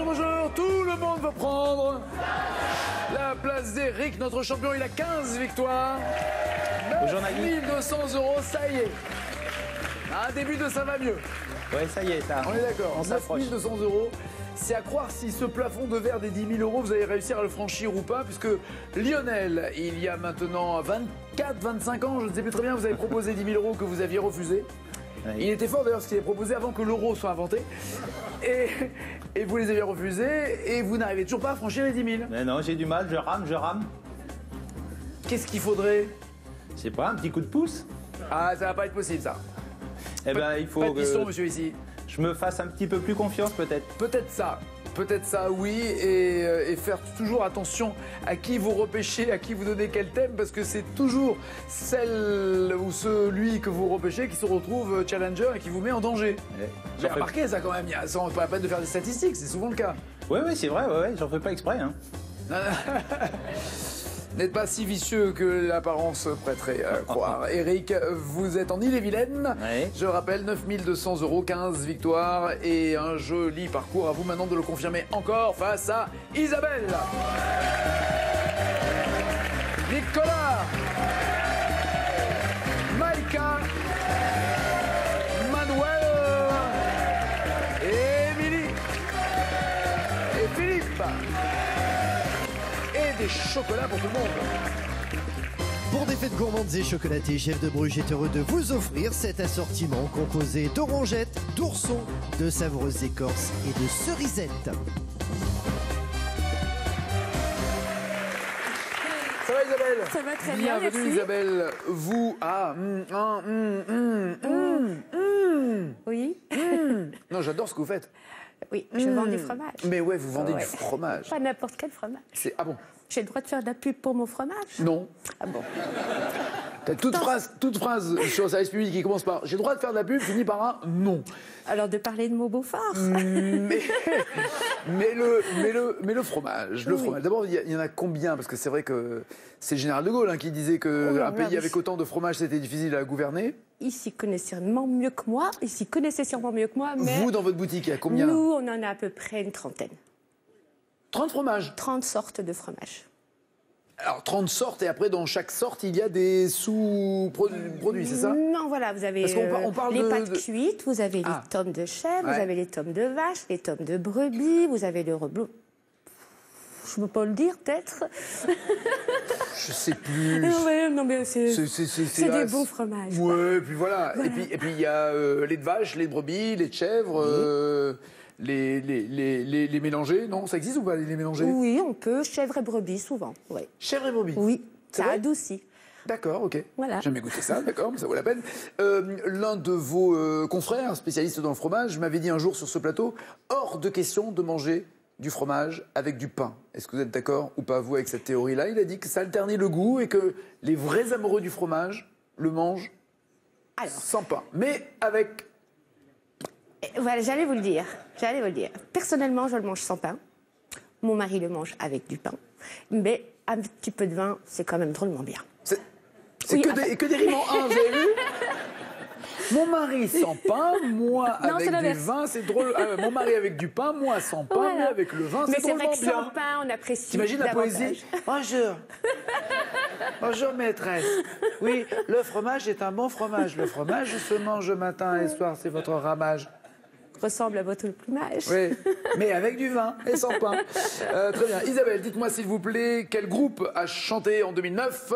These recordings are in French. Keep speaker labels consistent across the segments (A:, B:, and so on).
A: Bonjour. Tout le monde va prendre la place d'Eric, notre champion. Il a 15 victoires. 9 200 €, ça y est. Un début de ça va mieux.
B: Ouais, ça y est, ça.
A: On est d'accord.
B: On s'approche.
A: 9 200 €. C'est à croire si ce plafond de verre des 10 000 €, vous allez réussir à le franchir ou pas, puisque Lionel, il y a maintenant 24, 25 ans, je ne sais plus très bien, vous avez proposé 10 000 € que vous aviez refusé. Oui. Il était fort d'ailleurs, parce qu'il est proposé avant que l'euro soit inventé. Et vous les avez refusés, et vous n'arrivez toujours pas à franchir les 10 000.
B: Mais non, j'ai du mal, je rame.
A: Qu'est-ce qu'il faudrait?
B: Je sais pas, un petit coup de pouce.
A: Ah, ça va pas être possible, ça.
B: Eh ben, il faut
A: pas de piston,
B: que
A: monsieur, ici.
B: Je me fasse un petit peu plus confiance, peut-être.
A: Peut-être ça, oui, et faire toujours attention à qui vous repêchez, à qui vous donnez quel thème, parce que c'est toujours celle ou celui que vous repêchez qui se retrouve challenger et qui vous met en danger. J'ai remarqué ça quand même, sans pas la peine de faire des statistiques, c'est souvent le cas.
B: Oui, c'est vrai, j'en fais pas exprès. Hein.
A: N'êtes pas si vicieux que l'apparence prêterait à croire. Eric, vous êtes en Ille-et-Vilaine. Oui. Je rappelle, 9 200 €, 15 victoires et un joli parcours. À vous maintenant de le confirmer encore face à Isabelle. Nicolas. Maïka. Manuel. Émilie. Et Philippe. Et des chocolats pour tout le monde.
C: Pour des fêtes gourmandes et chocolatées, Chef de Bruges est heureux de vous offrir cet assortiment composé d'orangettes, d'oursons, de savoureuses écorces et de cerisettes.
A: Ça va Isabelle?
D: Ça va très bien,
A: bienvenue
D: merci.
A: Isabelle, vous...
D: Oui.
A: Non, j'adore ce que vous faites.
D: Oui, je vends du fromage.
A: Mais ouais, vous vendez du fromage.
D: Pas n'importe quel fromage.
A: Ah bon?
D: J'ai le droit de faire de la pub pour mon fromage?
A: Non.
D: Ah bon?
A: T'as toute phrase sur le service public qui commence par « j'ai le droit de faire de la pub » finit par un « non ».
D: Alors de parler de mots Beaufort.
A: Mais le fromage, D'abord, il y en a combien? Parce que c'est vrai que c'est le général de Gaulle qui disait qu'un pays avec autant de fromage, c'était difficile à gouverner.
D: Ils s'y connaissaient sûrement mieux que moi. Mais
A: vous, dans votre boutique, il y a combien?
D: Nous, on en a à peu près une trentaine.
A: 30 fromages?
D: 30 sortes de fromages.
A: Alors, 30 sortes, et après, dans chaque sorte, il y a des sous-produits, c'est ça?
D: Non, voilà, vous avez
A: on parle
D: les pâtes cuites, vous avez les tomes de chèvre, vous avez les tomes de vache, les tomes de brebis, vous avez le reblochon. Je ne peux pas le dire, peut-être.
A: Je sais plus.
D: Non, mais c'est des bons fromages.
A: Ouais, puis voilà. Et puis il y a les de vache, les de brebis, les de chèvre, les mélanger. Non, ça existe ou pas, les mélanger?
D: Oui, on peut. Chèvre et brebis, souvent. Ouais.
A: Chèvre et brebis?
D: Oui, ça adoucit.
A: D'accord, ok.
D: Voilà.
A: J'ai jamais goûté ça, d'accord, mais ça vaut la peine. L'un de vos confrères, spécialiste dans le fromage, m'avait dit un jour sur ce plateau, hors de question de manger du fromage avec du pain. Est-ce que vous êtes d'accord ou pas, vous, avec cette théorie-là? Il a dit que ça alternait le goût et que les vrais amoureux du fromage le mangent sans pain, mais avec...
D: Voilà, j'allais vous le dire. Personnellement, je le mange sans pain. Mon mari le mange avec du pain. Mais un petit peu de vin, c'est quand même drôlement bien.
A: C'est que des rimes en un, vous avez vu? Mon mari sans pain, moi avec du vin, c'est drôle. Mon mari avec du pain, moi sans pain, mais avec le vin, c'est drôlement bien.
D: Mais c'est vrai que sans pain, on apprécie.
A: T'imagines la poésie? Bonjour. Bonjour maîtresse. Oui, le fromage est un bon fromage. Le fromage se mange matin et soir, c'est votre ramage.
D: Ressemble à votre plumage.
A: Oui, mais avec du vin et sans pain. Très bien. Isabelle, dites-moi s'il vous plaît, quel groupe a chanté en 2009 ?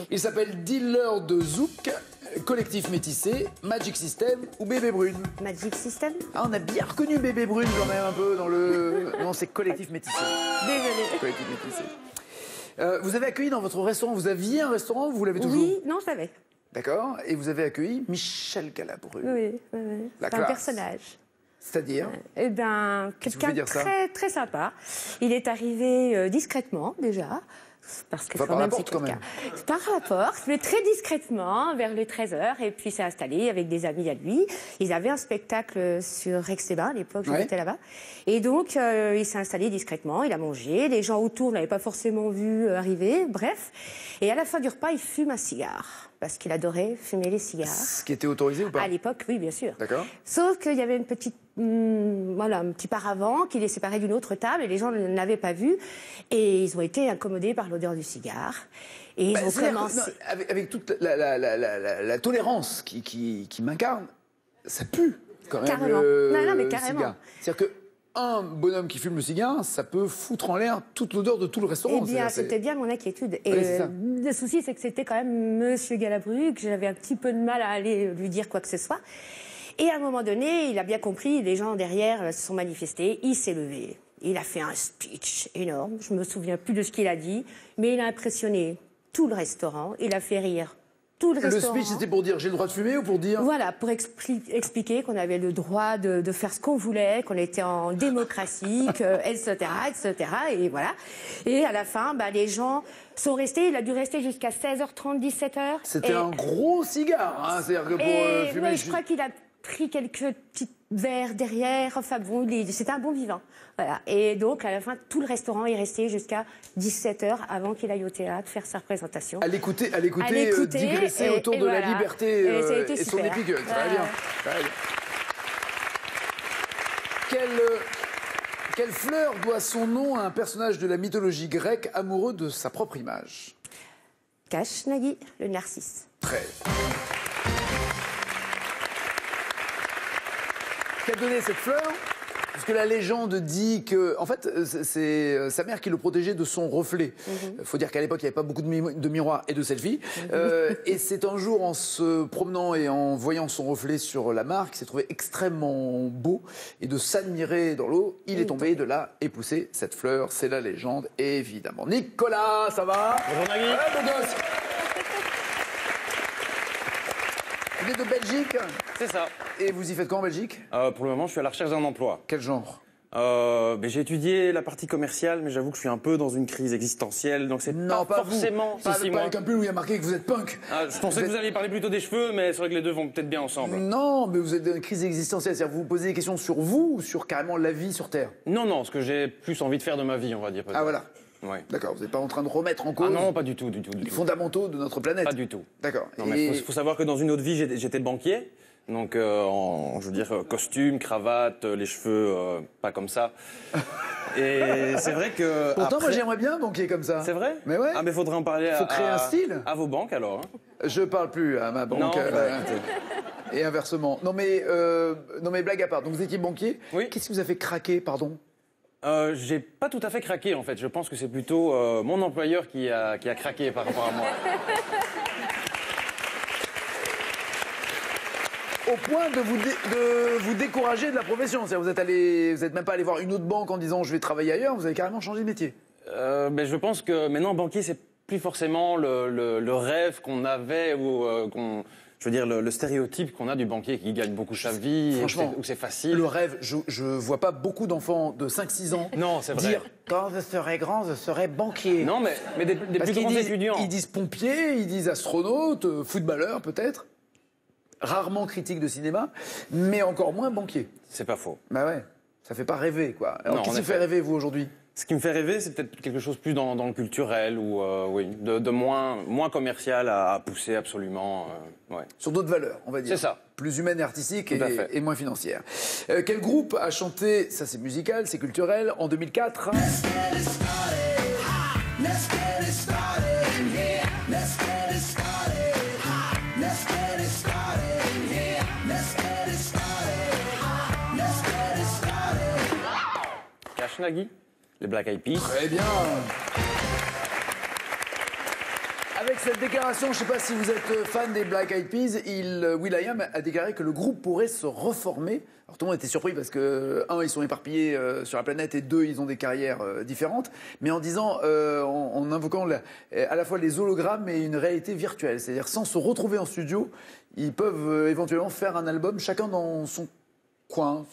A: Il s'appelle Dealer de Zouk. Collectif Métissé, Magic System ou Bébé Brune?
D: Magic System.
A: Ah, on a bien reconnu Bébé Brune quand même un peu dans le... Non, c'est Collectif Métissé.
D: Désolée.
A: Collectif Métissé. Vous avez accueilli dans votre restaurant, vous aviez un restaurant ou vous l'avez toujours?
D: Oui, non, je savais.
A: D'accord. Et vous avez accueilli Michel Galabru.
D: Oui.
A: La
D: C'est un
A: classe.
D: personnage.
A: C'est-à-dire?
D: Eh bien,
A: Qu'est-ce qui vous fait
D: quelqu'un
A: dire ça?
D: très, très sympa. Il est arrivé discrètement, déjà. Parce que
A: Enfin,
D: quand
A: par la
D: même,
A: porte,
D: c'est
A: quand
D: quelqu'un. Par la porte, mais très discrètement, vers les 13h. Et puis, s'est installé avec des amis à lui. Ils avaient un spectacle sur Aix-les-Bains, à l'époque,
A: Ouais.
D: j'étais là-bas. Et donc, il s'est installé discrètement, il a mangé. Les gens autour ne l'avaient pas forcément vu arriver, bref. Et à la fin du repas, il fume un cigare. Parce qu'il adorait fumer les cigares.
A: Ce qui était autorisé ou pas?
D: À l'époque, oui, bien sûr.
A: D'accord.
D: Sauf qu'il y avait une petite, un petit paravent qui les séparait d'une autre table et les gens ne l'avaient pas vu. Et ils ont été incommodés par l'odeur du cigare. Et ils ont
A: C'est-à-dire que,
D: commencé.
A: non, avec toute la tolérance qui m'incarne, ça pue quand même.
D: Carrément. Non, mais carrément.
A: Cigare. C'est-à-dire qu'un bonhomme qui fume le cigare, ça peut foutre en l'air toute l'odeur de tout le restaurant.
D: Eh bien,
A: C'est-à-dire,
D: c'était bien mon inquiétude. Et
A: Oui, c'est ça.
D: le souci, c'est que c'était quand même Monsieur Galabru, que j'avais un petit peu de mal à aller lui dire quoi que ce soit. Et à un moment donné, il a bien compris, les gens derrière se sont manifestés, il s'est levé. Il a fait un speech énorme, je me souviens plus de ce qu'il a dit, mais il a impressionné tout le restaurant, il a fait rire tout le
A: Le
D: restaurant.
A: speech, c'était pour dire j'ai le droit de fumer ou pour dire...
D: Voilà, pour expliquer qu'on avait le droit de faire ce qu'on voulait, qu'on était en démocratie, etc., etc. Et voilà. Et à la fin, les gens sont restés. Il a dû rester jusqu'à 16h30, 17h.
A: C'était un gros cigare, hein. C'est-à-dire que pour fumer...
D: ouais, je crois qu'il a pris quelques petits verres derrière. Enfin bon, c'était un bon vivant. Voilà. Et donc, à la fin, tout le restaurant est resté jusqu'à 17h avant qu'il aille au théâtre faire sa représentation.
A: À l'écouter digresser
D: et
A: autour de la
D: voilà.
A: liberté
D: Et ça a été
A: et son
D: super.
A: épique. Très bien. Très bien. Quelle fleur doit son nom à un personnage de la mythologie grecque amoureux de sa propre image?
D: Cache Nagui, le narcisse.
A: Très. Qu'a donné cette fleur? Parce que la légende dit que, en fait, c'est sa mère qui le protégeait de son reflet. Il faut dire qu'à l'époque, il n'y avait pas beaucoup de miroirs et de selfies. Et c'est un jour, en se promenant et en voyant son reflet sur la mare, qu'il s'est trouvé extrêmement beau. Et de s'admirer dans l'eau, il est tombé de là et poussé cette fleur. C'est la légende, évidemment. Nicolas, ça va?
B: Bonjour Nagui.
A: Ouais, beau gosse. Vous êtes de Belgique?
E: C'est ça.
A: Et vous y faites quoi en Belgique?
E: Pour le moment, je suis à la recherche d'un emploi.
A: Quel genre?
E: J'ai étudié la partie commerciale, mais j'avoue que je suis un peu dans une crise existentielle, donc c'est
A: Non,
E: pas
A: pas
E: forcément.
A: vous. Pas
E: moi.
A: avec un pull où il y a marqué que vous êtes punk.
E: Je pensais que vous alliez parler plutôt des cheveux, mais c'est vrai que les deux vont peut-être bien ensemble.
A: Non, mais vous êtes dans une crise existentielle. C'est-à-dire que vous vous posez des questions sur vous ou sur carrément la vie sur Terre?
E: Non, ce que j'ai plus envie de faire de ma vie, on va dire. peut-être.
A: Ah voilà.
E: Ouais.
A: D'accord, vous n'êtes pas en train de remettre en cause
E: Ah non, pas du tout,
A: les fondamentaux de notre planète.
E: Pas du tout.
A: D'accord.
E: Non, mais faut savoir que dans une autre vie, j'étais banquier. Donc, je veux dire, costume, cravate, les cheveux, pas comme ça. Et c'est vrai que.
A: Pourtant, moi
E: après-
A: j'aimerais bien banquier comme ça.
E: C'est vrai?
A: Mais ouais.
E: Ah, mais faudrait en parler
A: Faut créer un style.
E: à vos banques alors. Hein.
A: Je parle plus à ma banque.
E: Non,
A: Et inversement. Non mais blague à part. Donc vous étiez banquier.
E: Oui.
A: Qu'est-ce qui vous a fait craquer, pardon?
E: J'ai pas tout à fait craqué en fait. Je pense que c'est plutôt mon employeur qui a craqué par rapport à moi.
A: Au point de vous décourager de la profession. C'est-à-dire vous êtes même pas allé voir une autre banque en disant je vais travailler ailleurs. Vous avez carrément changé de métier.
E: Je pense que maintenant banquier c'est plus forcément le rêve qu'on avait ou je veux dire le stéréotype qu'on a du banquier qui gagne beaucoup sa vie,
A: Franchement,
E: où c'est facile.
A: Le rêve, je vois pas beaucoup d'enfants de 5-6 ans
E: Non, c'est vrai.
A: dire quand je serai grand, je serai banquier.
E: Non, mais des
A: Parce
E: plus
A: qu'ils
E: grands
A: disent,
E: étudiants.
A: ils disent pompier, ils disent astronaute, footballeur peut-être, rarement critique de cinéma, mais encore moins banquier.
E: C'est pas faux.
A: Bah ouais, ça fait pas rêver quoi. Alors
E: Non,
A: qu'est-ce
E: en
A: qui fait
E: effet.
A: rêver vous aujourd'hui?
E: Ce qui me fait rêver, c'est peut-être quelque chose plus dans le culturel ou oui, de moins commercial à pousser absolument. Ouais.
A: Sur d'autres valeurs, on va dire.
E: C'est ça.
A: Plus humaines et artistiques
E: Tout à fait.
A: et moins financières. Quel groupe a chanté, ça c'est musical, c'est culturel, en 2004
E: Cash Nagui, les Black Eyed Peas.
A: Très bien. Avec cette déclaration, je ne sais pas si vous êtes fan des Black Eyed Peas, will.i.am a déclaré que le groupe pourrait se reformer. Alors tout le monde était surpris parce que, un, ils sont éparpillés sur la planète et deux, ils ont des carrières différentes. Mais en disant, en invoquant à la fois les hologrammes et une réalité virtuelle. C'est-à-dire sans se retrouver en studio, ils peuvent éventuellement faire un album chacun dans son coin.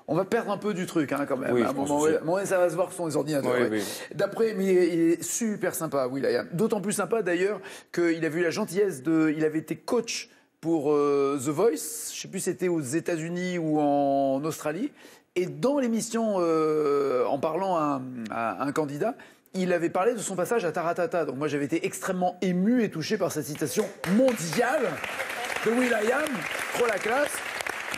A: On va perdre un peu du truc quand même.
E: Oui,
A: à un moment donné, ça va se voir sur les ordinateurs.
E: Oui,
A: ouais.
E: oui.
A: D'après, mais il est super sympa, will.i.am. D'autant plus sympa d'ailleurs qu'il a eu la gentillesse il avait été coach pour The Voice. Je sais plus si c'était aux États-Unis ou en Australie. Et dans l'émission, en parlant à un candidat, il avait parlé de son passage à Taratata. Donc moi, j'avais été extrêmement ému et touché par cette citation mondiale de will.i.am. Trop la classe.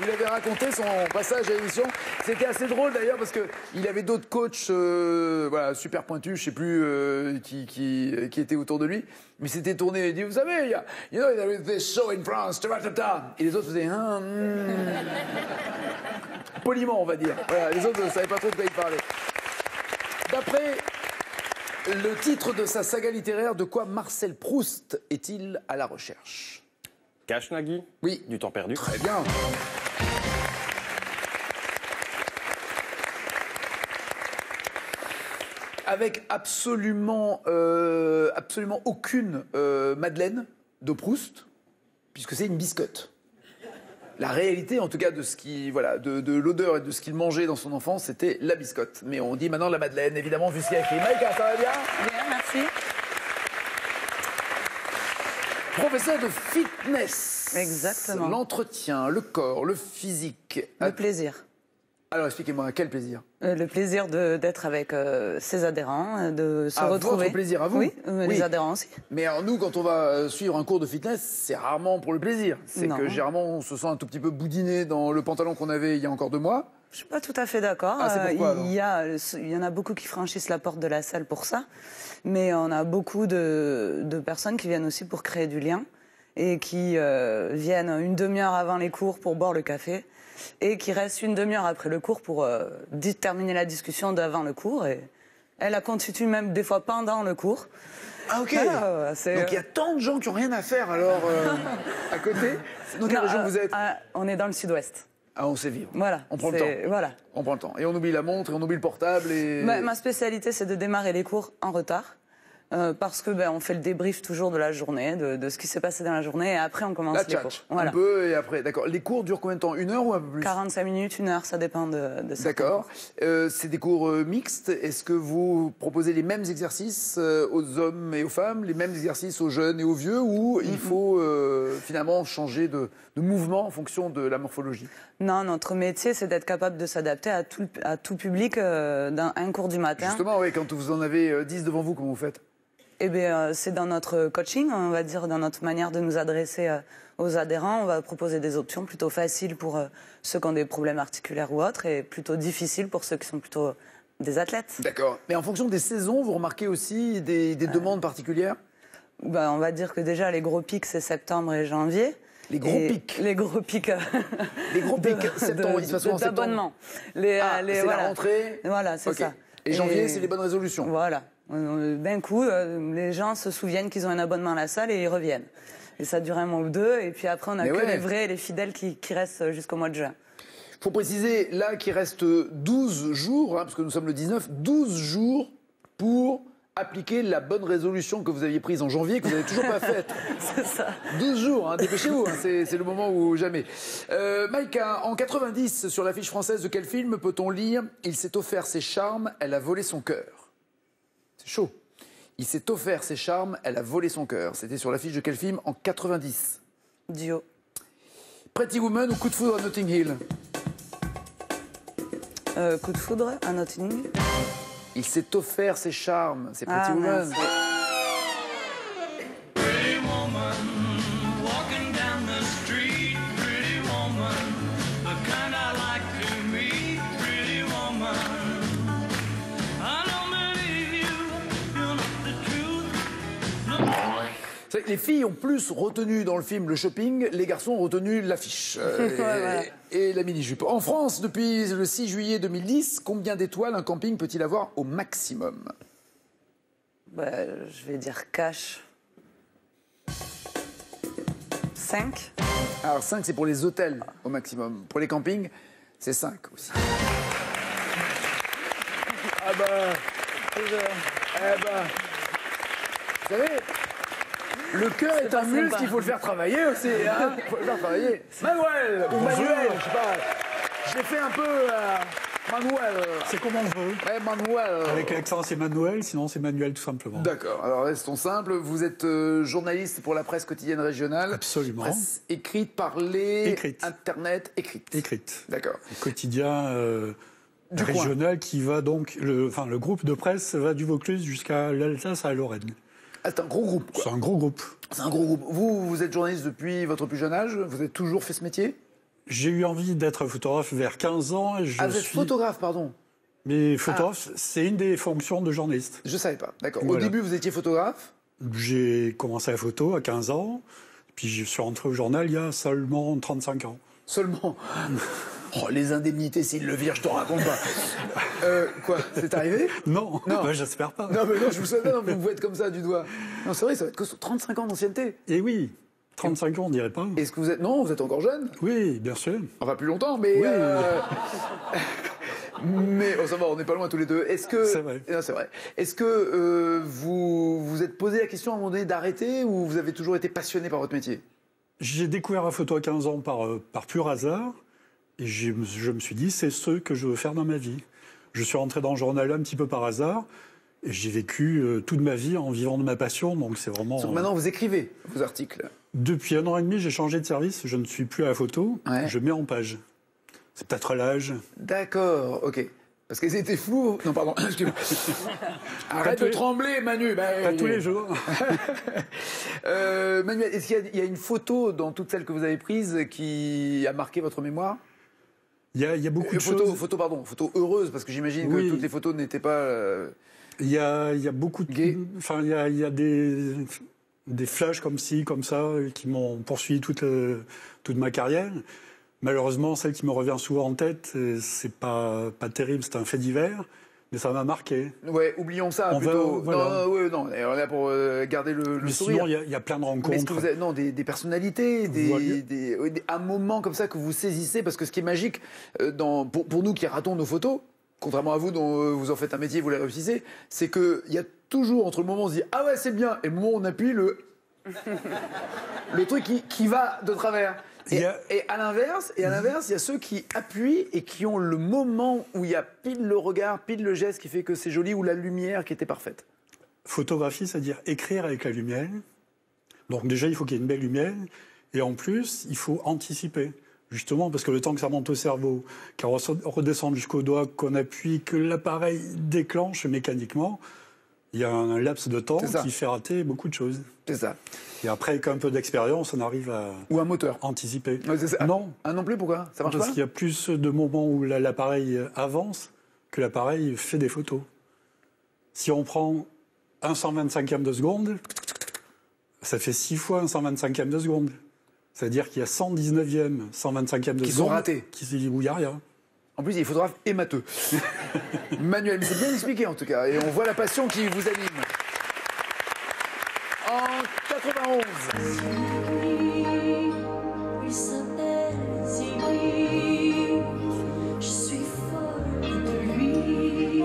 A: Il avait raconté son passage à l'émission. C'était assez drôle d'ailleurs parce qu'il avait d'autres coachs voilà, super pointus, je sais plus qui étaient autour de lui. Mais c'était tourné et il dit, vous savez, you know, there is this show in France, ta-ta-ta. Et les autres faisaient poliment, on va dire. Voilà, les autres ne savaient pas trop de quoi il parlait. D'après le titre de sa saga littéraire, de quoi Marcel Proust est-il à la recherche?
E: Cache Nagui?
A: Oui.
E: Du temps perdu.
A: Très bien. Avec absolument aucune Madeleine de Proust, puisque c'est une biscotte. La réalité, en tout cas, de ce qui, voilà, de l'odeur et de ce qu'il mangeait dans son enfance, c'était la biscotte. Mais on dit maintenant la Madeleine, évidemment, vu ce qu'il y a écrit. Maïka, ça va bien?
F: Bien, merci.
A: Professeur de fitness.
F: Exactement.
A: L'entretien, le corps, le physique.
F: Le plaisir.
A: Alors expliquez-moi, quel plaisir?
F: Le plaisir d'être avec ses adhérents, de se retrouver.
A: Votre plaisir à vous?
F: Oui, les adhérents aussi.
A: Mais alors nous, quand on va suivre un cours de fitness, c'est rarement pour le plaisir. C'est
F: Non.
A: que généralement, on se sent un tout petit peu boudiné dans le pantalon qu'on avait il y a encore 2 mois.
F: Je suis pas tout à fait d'accord.
A: Ah, c'est pourquoi, alors
F: il y en a beaucoup qui franchissent la porte de la salle pour ça, mais on a beaucoup de personnes qui viennent aussi pour créer du lien et qui viennent une demi-heure avant les cours pour boire le café et qui restent une demi-heure après le cours pour terminer la discussion d'avant le cours. Et elle la constitue même des fois pendant le cours.
A: Ah ok.
F: Ah,
A: Donc il y a tant de gens qui n'ont rien à faire alors à côté. Dans quelle région vous êtes?
F: On est dans le sud-ouest.
A: Ah, on sait vivre.
F: Voilà.
A: On prend le temps.
F: Voilà.
A: On prend le temps. Et on oublie la montre et on oublie le portable. Et...
F: Ma spécialité, c'est de démarrer les cours en retard. Parce que on fait le débrief toujours de la journée, de ce qui s'est passé dans la journée, et après on commence les cours.
A: Voilà. Un peu et après, d'accord. Les cours durent combien de temps? 1 heure ou un peu plus?
F: 45 minutes, 1 heure, ça dépend de ça.
A: D'accord. C'est des cours mixtes. Est-ce que vous proposez les mêmes exercices aux hommes et aux femmes, les mêmes exercices aux jeunes et aux vieux, ou il faut finalement changer de mouvement en fonction de la morphologie?
F: Non, notre métier, c'est d'être capable de s'adapter à tout public dans un cours du matin.
A: Justement, oui, quand vous en avez 10 devant vous, comment vous faites?
F: Eh bien, c'est dans notre coaching, on va dire, dans notre manière de nous adresser aux adhérents. On va proposer des options plutôt faciles pour ceux qui ont des problèmes articulaires ou autres, et plutôt difficiles pour ceux qui sont plutôt des athlètes.
A: D'accord. Mais en fonction des saisons, vous remarquez aussi des demandes particulières?
F: On va dire que déjà, les gros pics, c'est septembre et janvier.
A: Les gros pics.
F: Les gros pics.
A: Les gros pics, septembre, il se passe en septembre.
F: D'abonnement.
A: C'est la rentrée.
F: Voilà, c'est ça.
A: Et janvier, c'est les bonnes résolutions.
F: Voilà. D'un coup, les gens se souviennent qu'ils ont un abonnement à la salle et ils reviennent. Et ça dure un mois ou deux. Et puis après, on n'a les vrais et les fidèles qui restent jusqu'au mois de juin.
A: Il faut préciser, là, qu'il reste 12 jours, parce que nous sommes le 19, 12 jours pour appliquer la bonne résolution que vous aviez prise en janvier, que vous n'avez toujours pas faite.
F: C'est ça.
A: 12 jours, dépêchez-vous, c'est le moment où jamais. Maïka, en 90, sur l'affiche française de quel film peut-on lire « Il s'est offert ses charmes, elle a volé son cœur » C'est chaud. Il s'est offert ses charmes, elle a volé son cœur. C'était sur l'affiche de quel film en 90?
F: Dio.
A: Pretty Woman ou Coup de foudre à Notting Hill?
F: Coup de foudre à Notting Hill.
A: Il s'est offert ses charmes, c'est Pretty Woman. Les filles ont plus retenu dans le film le shopping, les garçons ont retenu l'affiche et la mini-jupe. En France, depuis le 6 juillet 2010, combien d'étoiles un camping peut-il avoir au maximum?
F: Je vais dire cash. 5.
A: Alors 5, c'est pour les hôtels au maximum. Pour les campings, c'est 5 aussi. Ah bah... Eh bah... Vous savez, le cœur est un muscle, il faut le faire travailler aussi. Hein, il faut le faire travailler. Manuel ou Manuel, je sais pas. Je l'ai fait un peu... Manuel.
G: C'est comme on veut.
A: Ouais, Manuel.
G: Avec l'accent, c'est Manuel, sinon c'est Manuel tout simplement.
A: D'accord, alors restons simples. Vous êtes journaliste pour la presse quotidienne régionale.
G: Absolument.
A: Presse écrite, parlée,
G: Écrite.
A: Internet, écrite.
G: Écrite.
A: D'accord.
G: Quotidien
A: Du
G: régional qui va donc... le groupe de presse va du Vaucluse jusqu'à l'Alsace à Lorraine.
A: Ah, c'est un gros groupe, quoi.
G: C'est un gros groupe.
A: C'est un gros groupe. Vous êtes journaliste depuis votre plus jeune âge. Vous avez toujours fait ce métier.
G: J'ai eu envie d'être photographe vers 15 ans. Et
A: Vous êtes photographe, pardon.
G: Mais photographe, c'est une des fonctions de journaliste.
A: Je savais pas. D'accord. Au
G: Voilà.
A: début, vous étiez photographe.
G: J'ai commencé la photo à 15 ans. Puis je suis rentré au journal il y a seulement 35 ans.
A: Seulement. Oh, les indemnités, s'ils le virent, je te raconte pas. Quoi, c'est arrivé?
G: Non,
A: Non.
G: bah, j'espère pas.
A: Non, mais non, je vous souhaite, non, vous faites comme ça du doigt. Non, c'est vrai, ça va être que sur 35 ans d'ancienneté.
G: Et oui, 35 ans, on dirait pas.
A: Est-ce que vous êtes... Non, vous êtes encore jeune.
G: Oui, bien sûr.
A: Enfin, plus longtemps, mais...
G: Oui.
A: Mais oh, ça va, on n'est pas loin tous les deux. Est-ce que...
G: C'est vrai.
A: Non, c'est vrai. Est-ce que vous vous êtes posé la question à un moment donné d'arrêter ou vous avez toujours été passionné par votre métier?
G: J'ai découvert la photo à 15 ans par pur hasard. Et je me suis dit, c'est ce que je veux faire dans ma vie. Je suis rentré dans le journal un petit peu par hasard. Et j'ai vécu toute ma vie en vivant de ma passion. Donc c'est vraiment...
A: Donc maintenant, vous écrivez vos articles.
G: Depuis 1 an et demi, j'ai changé de service. Je ne suis plus à la photo.
A: Ouais.
G: Je mets en page. C'est peut-être l'âge.
A: D'accord, ok. Parce que c'était flou. Non, pardon, excuse-moi. Arrête de trembler, Manu.
G: Pas tous les jours.
A: Manuel, est-ce qu'il y a une photo dans toutes celles que vous avez prises qui a marqué votre mémoire?
G: Il y a beaucoup de choses.
A: Photo heureuse, parce que j'imagine
G: Oui.
A: que toutes les photos n'étaient pas...
G: Il y a beaucoup de...
A: Gay.
G: Enfin, il y a des flashs comme ci, comme ça, qui m'ont poursuivi toute ma carrière. Malheureusement, celle qui me revient souvent en tête, c'est pas terrible, c'est un fait divers, mais ça m'a marqué.
A: Ouais, oublions ça
G: On va-
A: plutôt.
G: voilà.
A: Non, on est là pour garder le
G: Mais
A: sourire.
G: sinon, il y a plein de rencontres.
A: Mais est-ce que vous avez des personnalités,
G: Voilà.
A: un moment comme ça que vous saisissez? Parce que ce qui est magique, pour nous qui ratons nos photos, contrairement à vous dont vous en faites un métier, vous les réussissez, c'est qu'il y a toujours entre le moment où on se dit « Ah ouais, c'est bien » et le moment où on appuie le truc qui va de travers. Et à l'inverse, il y a ceux qui appuient et qui ont le moment où il y a pile le regard, pile le geste qui fait que c'est joli, ou la lumière qui était parfaite.
G: Photographie, c'est-à-dire écrire avec la lumière. Donc déjà, il faut qu'il y ait une belle lumière. Et en plus, il faut anticiper. Justement, parce que le temps que ça monte au cerveau, qu'elle redescende jusqu'au doigt, qu'on appuie, que l'appareil déclenche mécaniquement, il y a un laps de temps qui fait rater beaucoup de choses.
A: C'est ça.
G: Et après, avec un peu d'expérience, on arrive à
A: Ou un moteur.
G: anticiper.
A: Ouais, c'est ça.
G: Non,
A: Ah non plus, pourquoi? Ça marche
G: parce
A: pas?
G: qu'il y a plus de moments où l'appareil avance que l'appareil fait des photos. Si on prend un 125e de seconde, ça fait 6 fois un 125e de seconde. C'est-à-dire qu'il y a 119e, 125e de
A: Qui
G: seconde
A: sont ratés.
G: Où il n'y a rien.
A: En plus, il est photographe et matheux. Manuel, mais c'est bien expliqué en tout cas. Et on voit la passion qui vous anime. En 91.
H: Il s'appelle Ziggy. Je suis folle de lui.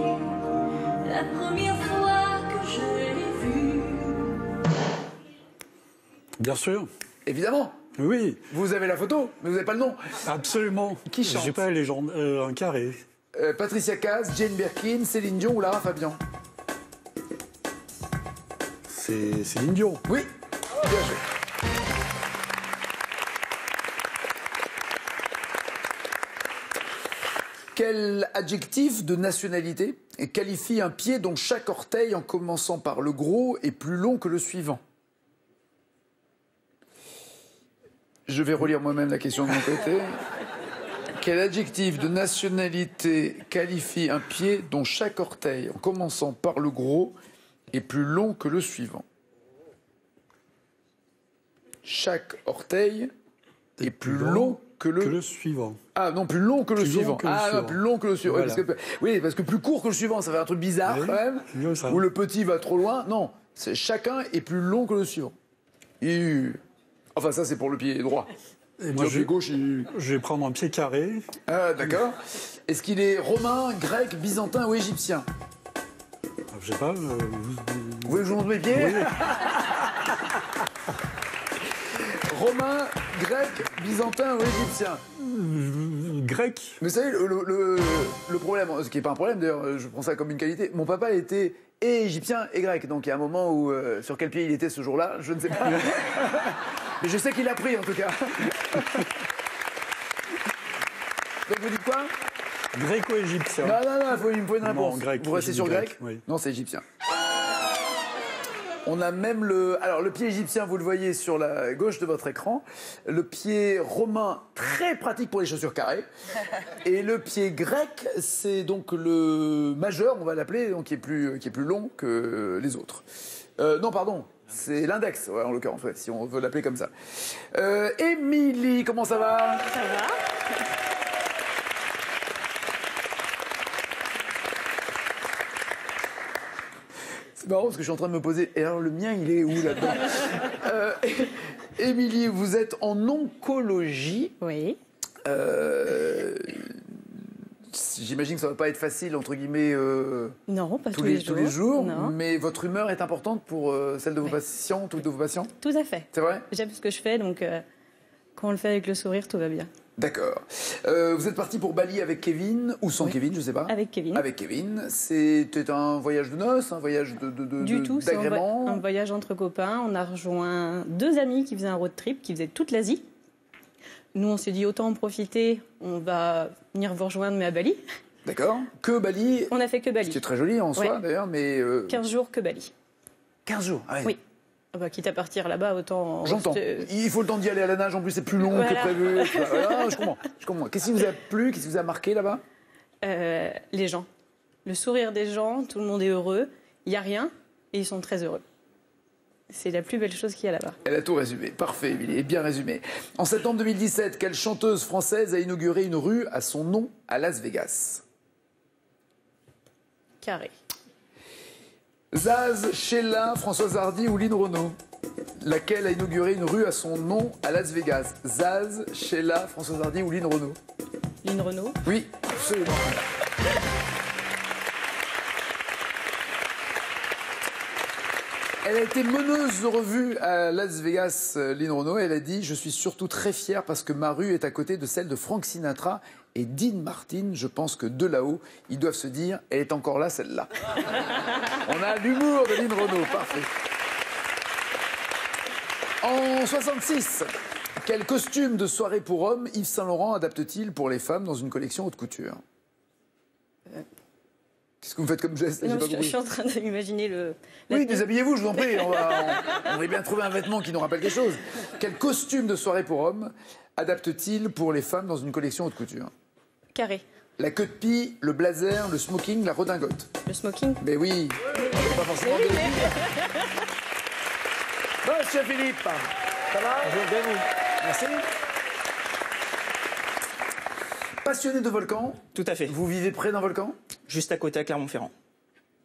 H: La première fois que je l'ai vu.
G: Bien sûr.
A: Évidemment.
G: Oui,
A: Vous avez la photo, mais vous n'avez pas le nom.
G: absolument.
A: Qui chante?
G: J'ai pas les gens, un carré.
A: Patricia Cass, Jane Birkin, Céline Dion ou Lara Fabian?
G: C'est Céline Dion.
A: Oui. Bien joué. Quel adjectif de nationalité qualifie un pied dont chaque orteil, en commençant par le gros, est plus long que le suivant? Je vais relire moi-même la question de mon côté. Quel adjectif de nationalité qualifie un pied dont chaque orteil, en commençant par le gros, est plus long que le suivant? Chaque orteil est plus long que le
G: suivant.
A: Ah non, plus long que le
G: Plus long
A: suivant.
G: que le
A: Ah non,
G: suivant.
A: plus long que le suivant.
G: Voilà.
A: Oui, parce que plus court que le suivant, ça fait un truc bizarre
G: Oui,
A: quand même.
G: c'est mieux, ça.
A: Où le petit va trop loin. Non, chacun est plus long que le suivant. Enfin, ça, c'est pour le pied droit.
G: Et moi,
A: Le pied gauche,
G: je vais prendre un pied carré.
A: Ah, d'accord. Est-ce qu'il est romain, grec, byzantin ou égyptien?
G: Je sais pas.
A: Vous voulez que je vous montre mes pieds? Romain, grec, byzantin ou égyptien?
G: Grec.
A: Mais vous savez, le problème, ce qui n'est pas un problème d'ailleurs, je prends ça comme une qualité, mon papa était et égyptien et grec, donc il y a un moment où, sur quel pied il était ce jour-là, je ne sais pas. Mais je sais qu'il a pris en tout cas. Donc vous dites quoi?
G: Gréco-égyptien.
A: Non, il me faut une réponse.
G: Non, grec.
A: Vous restez sur grec?
G: Oui.
A: Non, c'est égyptien. On a même le pied égyptien, vous le voyez sur la gauche de votre écran. Le pied romain, très pratique pour les chaussures carrées. Et le pied grec, c'est donc le majeur, on va l'appeler, donc qui est plus long que les autres. Non, pardon. C'est l'index, ouais, en l'occurrence, ouais, si on veut l'appeler comme ça. Émilie, comment ça va?
I: Ça va.
A: C'est marrant parce que je suis en train de me poser. Et alors le mien, il est où là-dedans? Émilie, vous êtes en oncologie.
I: Oui.
A: J'imagine que ça ne va pas être facile, entre guillemets,
I: Non, pas
A: tous les jours.
I: Non.
A: Mais votre humeur est importante pour celle de vos patients, toutes de vos patients?
I: Tout à fait.
A: C'est vrai?
I: J'aime ce que je fais, donc quand on le fait avec le sourire, tout va bien.
A: D'accord. Vous êtes parti pour Bali avec Kevin, ou sans Kevin, je ne sais pas.
I: Avec Kevin.
A: Avec Kevin. C'était un voyage de noces, un voyage
I: Du tout, c'est
A: d'agrément?
I: un voyage entre copains. On a rejoint 2 amis qui faisaient un road trip, qui faisaient toute l'Asie. Nous, on s'est dit autant en profiter, on va venir vous rejoindre, mais à Bali.
A: D'accord. Que Bali?
I: On a fait que Bali.
A: Ce qui est très joli en soi,
I: Ouais.
A: d'ailleurs, mais...
I: 15 jours que Bali.
A: 15 jours, ah
I: Oui. Ah bah, quitte à partir là-bas, autant...
A: J'entends.
I: rester-
A: Il faut le temps d'y aller à la nage, en plus c'est plus long que
I: Voilà.
A: prévu. Voilà, je comprends. Qu'est-ce qui vous a plu? Qu'est-ce qui vous a marqué là-bas?
I: Les gens. Le sourire des gens, tout le monde est heureux. Il n'y a rien et ils sont très heureux. C'est la plus belle chose qu'il y a là-bas.
A: Elle a tout résumé. Parfait, Émilie, bien résumé. En septembre 2017, quelle chanteuse française a inauguré une rue à son nom à Las Vegas?
I: Carré.
A: Zaz, Sheila, Françoise Hardy ou Lynn Renaud? Laquelle a inauguré une rue à son nom à Las Vegas? Zaz, Sheila, Françoise Hardy ou Lynn Renaud?
I: Lynn Renaud.
A: Oui, absolument. Elle a été meneuse de revue à Las Vegas, Lynn Renaud. Elle a dit « Je suis surtout très fière parce que ma rue est à côté de celle de Frank Sinatra et Dean Martin. Je pense que de là-haut, ils doivent se dire « Elle est encore là, celle-là. » On a l'humour de Lynn Renaud. Parfait. En 66, quel costume de soirée pour hommes Yves Saint Laurent adapte-t-il pour les femmes dans une collection haute couture? Qu'est-ce que vous faites comme geste? J'ai
I: Non,
A: pas
I: je
A: compris.
I: suis en train d'imaginer le...
A: Oui, déshabillez-vous, je vous en prie. On va bien trouver un vêtement qui nous rappelle quelque chose. Quel costume de soirée pour hommes adapte-t-il pour les femmes dans une collection haute couture?
I: Carré.
A: La queue de pie, le blazer, le smoking, la redingote.
I: Le smoking.
A: Mais oui, c'est pas forcément bien. Monsieur Philippe, ça va? Bonjour, bien vous. Merci. Passionné de volcans,
B: Tout à fait.
A: vous vivez près d'un volcan?
B: Juste à côté à Clermont-Ferrand.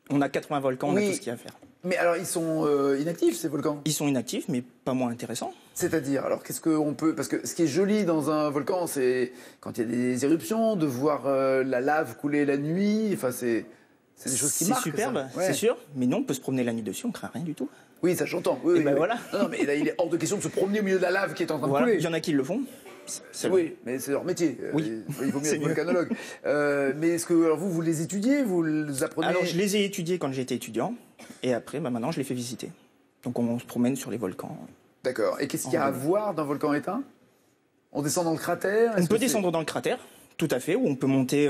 B: On a 80 volcans, on
A: Oui.
B: a tout ce qu'il y a à faire.
A: Mais alors, ils sont inactifs, ces volcans?
B: Ils sont inactifs, mais pas moins intéressants.
A: C'est-à-dire, alors qu'est-ce qu'on peut... Parce que ce qui est joli dans un volcan, c'est quand il y a des éruptions, de voir la lave couler la nuit, enfin c'est des choses qui
B: C'est
A: marquent.
B: superbe,
A: ça. Ouais.
B: c'est sûr. Mais non, on peut se promener la nuit dessus, on craint rien du tout.
A: Oui, ça j'entends. Oui,
B: Et
A: oui,
B: ben
A: oui.
B: voilà.
A: Non, mais là, il est hors de question de se promener au milieu de la lave qui est en train de
B: Voilà.
A: couler.
B: Il y en a qui le font.
A: Oui, mais c'est leur métier.
B: Oui.
A: Il vaut mieux
B: C'est
A: être
B: mieux.
A: volcanologue. Mais est-ce que alors vous les étudiez, vous les apprenez?
B: Alors, je les ai étudiés quand j'étais étudiant. Et après, maintenant, je les fais visiter. Donc, on se promène sur les volcans.
A: D'accord. Et qu'est-ce qu'il y a à voir d'un volcan éteint? On descend dans le cratère?
B: On
A: Est-ce
B: peut
A: que c'est-
B: descendre dans le cratère, tout à fait, ou on peut monter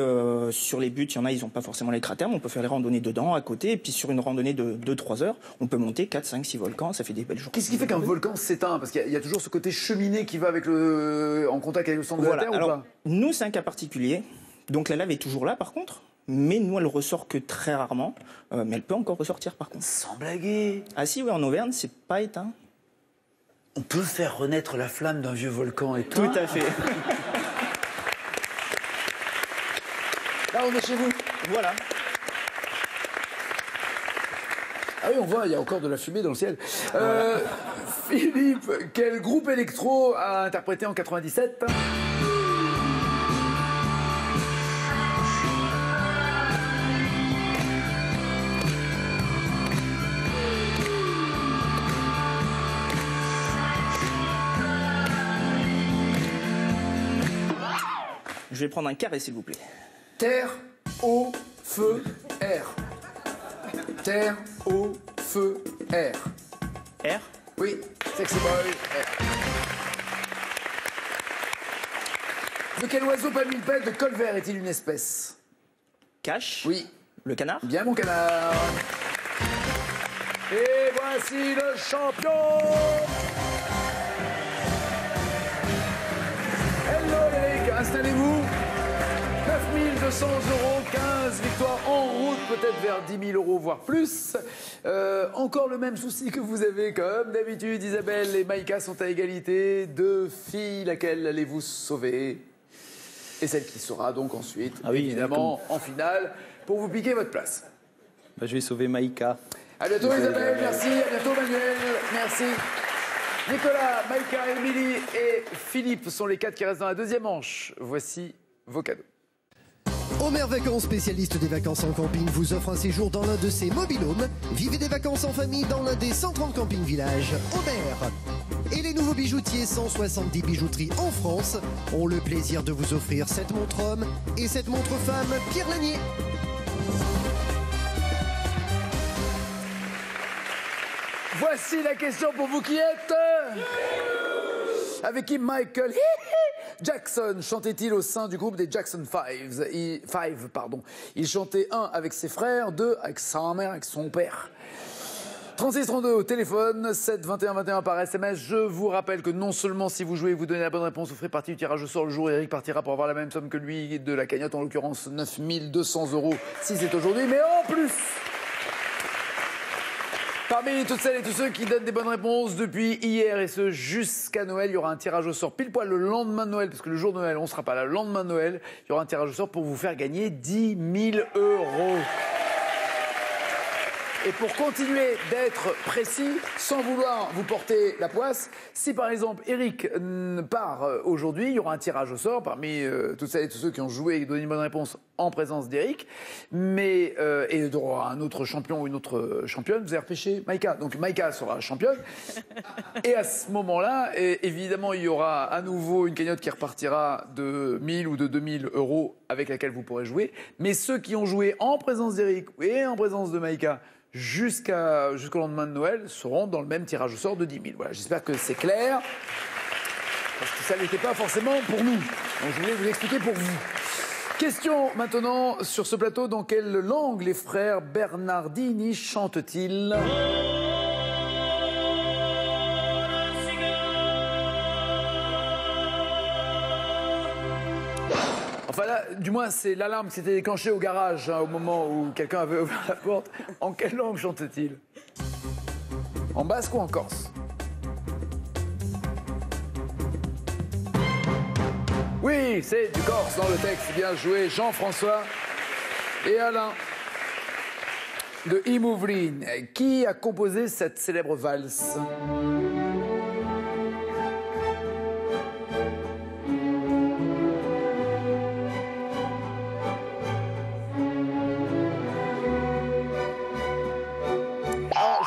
B: sur les buttes. Il y en a, ils n'ont pas forcément les cratères, mais on peut faire les randonnées dedans, à côté. Et puis sur une randonnée de 2-3 heures, on peut monter 4, 5, 6 volcans. Ça fait des belles journées.
A: Qu'est-ce qui fait qu'un volcan s'éteint? Parce qu'il y a toujours ce côté cheminée qui va avec en contact avec le centre de
B: Voilà.
A: la Terre
B: Alors,
A: ou pas?
B: nous, c'est un cas particulier. Donc la lave est toujours là, par contre. Mais nous, elle ressort que très rarement. Mais elle peut encore ressortir, par contre.
A: Sans blaguer.
B: Ah si, oui, en Auvergne, c'est pas éteint.
A: On peut faire renaître la flamme d'un vieux volcan éteint.
B: Tout à fait.
A: Là, on est chez vous.
B: Voilà.
A: Ah oui, on voit, il y a encore de la fumée dans le ciel. Philippe, quel groupe électro a interprété en 97 ?
B: Je vais prendre un carré, s'il vous plaît.
A: Terre, eau, feu, air. Terre, eau, feu, air.
B: R.
A: Oui, Sexy Boy, air. De quel oiseau palmipède de col vert est-il une espèce?
B: Cache.
A: Oui.
B: Le canard.
A: Bien mon canard. Et voici le champion. Hello Eric, installez-vous. 9200 €, 15 victoires en route, peut-être vers 10 000 €, voire plus. Encore le même souci que vous avez, comme d'habitude. Isabelle et Maïka sont à égalité. 2 filles, laquelle allez-vous sauver? Et celle qui sera donc ensuite, évidemment, en finale, pour vous piquer votre place.
J: Bah, je vais sauver Maïka.
A: À bientôt Isabelle, merci. À bientôt Manuel, merci. Nicolas, Maïka, Émilie et Philippe sont les 4 qui restent dans la deuxième manche. Voici vos cadeaux.
C: Omer Vacances, spécialiste des vacances en camping, vous offre un séjour dans l'un de ses mobil-homes. Vivez des vacances en famille dans l'un des 130 camping-villages Omer. Et les nouveaux bijoutiers 170 bijouteries en France ont le plaisir de vous offrir cette montre homme et cette montre femme Pierre Lanier.
A: Voici la question pour vous qui êtes... Avec qui Michael Jackson chantait-il au sein du groupe des Jackson 5 pardon. Il chantait 1 avec ses frères, 2 avec sa mère, avec son père. 3632 au téléphone, 7 21 21 par SMS. Je vous rappelle que non seulement si vous jouez et vous donnez la bonne réponse, vous ferez partie du tirage au sort le jour où Eric partira pour avoir la même somme que lui de la cagnotte, en l'occurrence 9200 € si c'est aujourd'hui, mais en plus... Parmi toutes celles et tous ceux qui donnent des bonnes réponses depuis hier et ce jusqu'à Noël, il y aura un tirage au sort pile poil le lendemain de Noël, parce que le jour de Noël, on ne sera pas là. Le lendemain de Noël, il y aura un tirage au sort pour vous faire gagner 10 000 €. Et pour continuer d'être précis, sans vouloir vous porter la poisse, si par exemple Eric part aujourd'hui, il y aura un tirage au sort parmi toutes celles et tous ceux qui ont joué et donné une bonne réponse en présence d'Eric, mais et il y aura un autre champion ou une autre championne. Vous avez repêché Maïka, donc Maïka sera championne. Et à ce moment-là, évidemment, il y aura à nouveau une cagnotte qui repartira de 1000 ou de 2000 € avec laquelle vous pourrez jouer. Mais ceux qui ont joué en présence d'Eric et en présence de Maïka jusqu'au lendemain de Noël seront dans le même tirage au sort de 10 000. Voilà, j'espère que c'est clair, parce que ça n'était pas forcément pour nous. Donc je voulais vous expliquer pour vous. Question maintenant sur ce plateau, dans quelle langue les frères Bernardini chantent-ils ? Enfin là, du moins, c'est l'alarme qui s'était déclenchée au garage au moment où quelqu'un avait ouvert la porte. En quelle langue chante-t-il? En basque ou en corse? Oui, c'est du corse dans le texte. Bien joué, Jean-François et Alain. De Imouvline. Qui a composé cette célèbre valse?